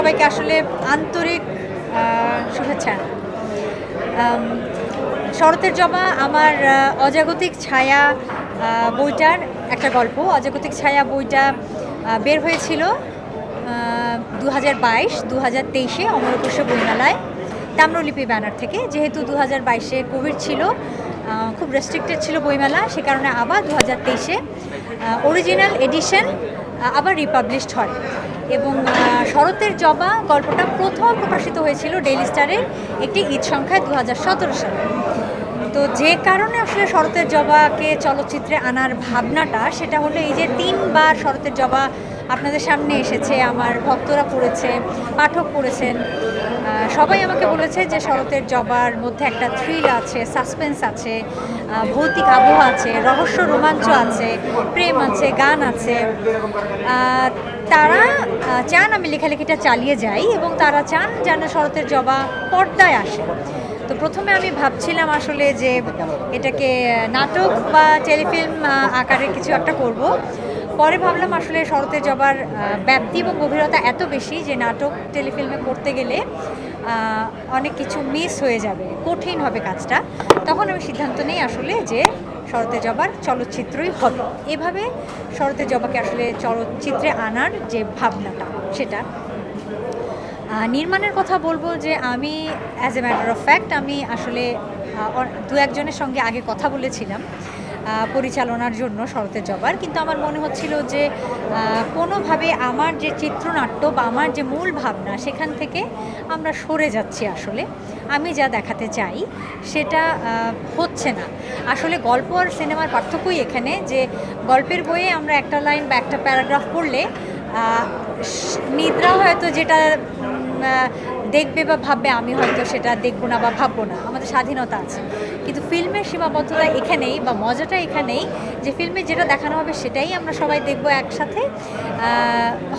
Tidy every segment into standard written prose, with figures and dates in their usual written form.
সবাইকে আসলে আন্তরিক শুভেচ্ছা। শরতের জবা আমার অজাগতিক ছায়া বইটার একটা গল্প। অজাগতিক ছায়া বইটা বের হয়েছিল 2022-2023-এ অমর একুশে বইমেলায় তাম্রলিপি ব্যানার থেকে। যেহেতু 2022-এ কোভিড ছিল, খুব রেস্ট্রিক্টেড ছিল বইমেলা, সে কারণে আবার 2023-এ অরিজিনাল এডিশন আবার রিপাবলিশড হয়। এবং শরতের জবা গল্পটা প্রথম প্রকাশিত হয়েছিল ডেইলি স্টারের একটি ঈদ সংখ্যায় 2017 সালে। তো যে কারণে আসলে শরতের জবাকে চলচ্চিত্রে আনার ভাবনাটা, সেটা হলো এই যে 3বার শরতের জবা আপনাদের সামনে এসেছে, আমার ভক্তরা পড়েছে, পাঠক পড়েছেন, সবাই আমাকে বলেছে যে শরতের জবার মধ্যে একটা থ্রিল আছে, সাসপেন্স আছে, ভৌতিক আবহ আছে, রহস্য রোমাঞ্চ আছে, প্রেম আছে, গান আছে। তারা চান আমি লেখালেখিটা চালিয়ে যাই এবং তারা চান যেন শরতের জবা পর্দায় আসে। তো প্রথমে আমি ভাবছিলাম আসলে যে এটাকে নাটক বা টেলিফিল্ম আকারে কিছু একটা করব। পরে ভাবলাম আসলে শরতের জবার ব্যাপ্তি এবং গভীরতা এত বেশি যে নাটক টেলিফিল্মে করতে গেলে অনেক কিছু মিস হয়ে যাবে, কঠিন হবে কাজটা। তখন আমি সিদ্ধান্ত নিই আসলে যে শরতের জবার চলচ্চিত্রই হবে। এভাবে শরতের জবাকে আসলে চলচ্চিত্রে আনার যে ভাবনাটা, সেটা নির্মাণের কথা বলবো যে আমি as a matter of fact আমি আসলে দু একজনের সঙ্গে আগে কথা বলেছিলাম পরিচালনার জন্য শরতের জবার, কিন্তু আমার মনে হচ্ছিল যে কোনোভাবে আমার যে চিত্রনাট্য বা আমার যে মূল ভাবনা, সেখান থেকে আমরা সরে যাচ্ছি। আসলে আমি যা দেখাতে চাই সেটা হচ্ছে না। আসলে গল্প আর সিনেমার পার্থক্যই এখানে যে গল্পের বইয়ে আমরা একটা লাইন বা একটা প্যারাগ্রাফ পড়লে নিদ্রা হয়তো যেটা দেখবে বা ভাববে, আমি হয়তো সেটা দেখবো না বা ভাববো না, আমাদের স্বাধীনতা আছে। কিন্তু ফিল্মের সীমাবদ্ধতা এখানেই বা মজাটা এখানেই যে ফিল্মে যেটা দেখানো হবে সেটাই আমরা সবাই দেখবো একসাথে।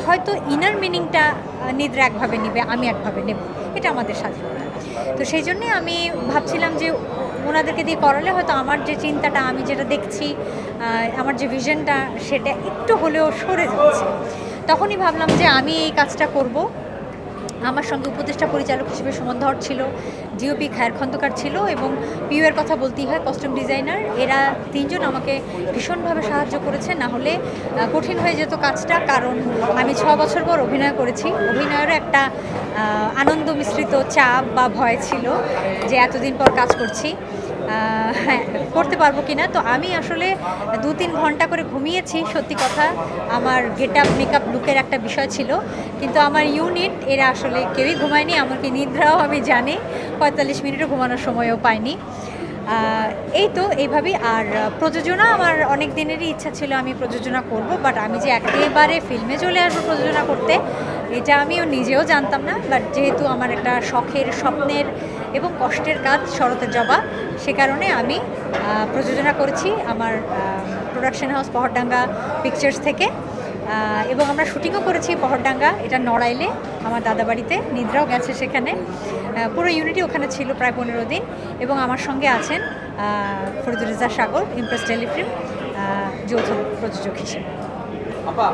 হয়তো ইনার মিনিংটা নিদ্রা একভাবে নেবে, আমি একভাবে নেব, এটা আমাদের স্বাধীনতা। তো সেই জন্যে আমি ভাবছিলাম যে ওনাদেরকে দিয়ে করালে হয়তো আমার যে চিন্তাটা, আমি যেটা দেখছি, আমার যে ভিশনটা, সেটা একটু হলেও সরে যাচ্ছে। তখনই ভাবলাম যে আমি এই কাজটা করব। আমার সঙ্গে উপদেষ্টা পরিচালক হিসেবে সুমন ধর ছিল, ডিওপি খায়ের খন্দকার ছিল এবং পিউয়ের কথা বলতেই হয়, কস্টিউম ডিজাইনার। এরা তিনজন আমাকে ভীষণভাবে সাহায্য করেছে, না হলে কঠিন হয়ে যেত কাজটা। কারণ আমি 6 বছর পর অভিনয় করেছি। অভিনয়েরও একটা আনন্দ মিশ্রিত চাপ বা ভয় ছিল যে এতদিন পর কাজ করছি, হ্যাঁ করতে পারবো কি না। তো আমি আসলে 2-3 ঘন্টা করে ঘুমিয়েছি, সত্যি কথা। আমার গেট আপ মেকআপ লুকের একটা বিষয় ছিল, কিন্তু আমার ইউনিট এরা আসলে কেউই ঘুমায়নি। এমনকি নিদ্রাও আমি জানি 45 মিনিটও ঘুমানোর সময়ও পাইনি। এই তো এইভাবেই। আর প্রযোজনা আমার অনেক দিনেরই ইচ্ছা ছিল আমি প্রযোজনা করব, বাট আমি যে একেবারে ফিল্মে চলে আসবো প্রযোজনা করতে, এটা আমিও নিজেও জানতাম না। বাট যেহেতু আমার একটা শখের, স্বপ্নের এবং কষ্টের কাজ শরতের জবা, সে কারণে আমি প্রযোজনা করেছি আমার প্রোডাকশন হাউস পহরডাঙ্গা পিকচার্স থেকে। এবং আমরা শুটিংও করেছি পহরডাঙ্গা, এটা নড়াইলে আমার দাদাবাড়িতে। নিদ্রাও গেছে সেখানে, পুরো ইউনিটি ওখানে ছিল প্রায় 15 দিন। এবং আমার সঙ্গে আছেন ফরিদুর রেজা সাগর, ইমপ্রেস টেলিফিল্ম যৌথ প্রযোজক হিসেবে।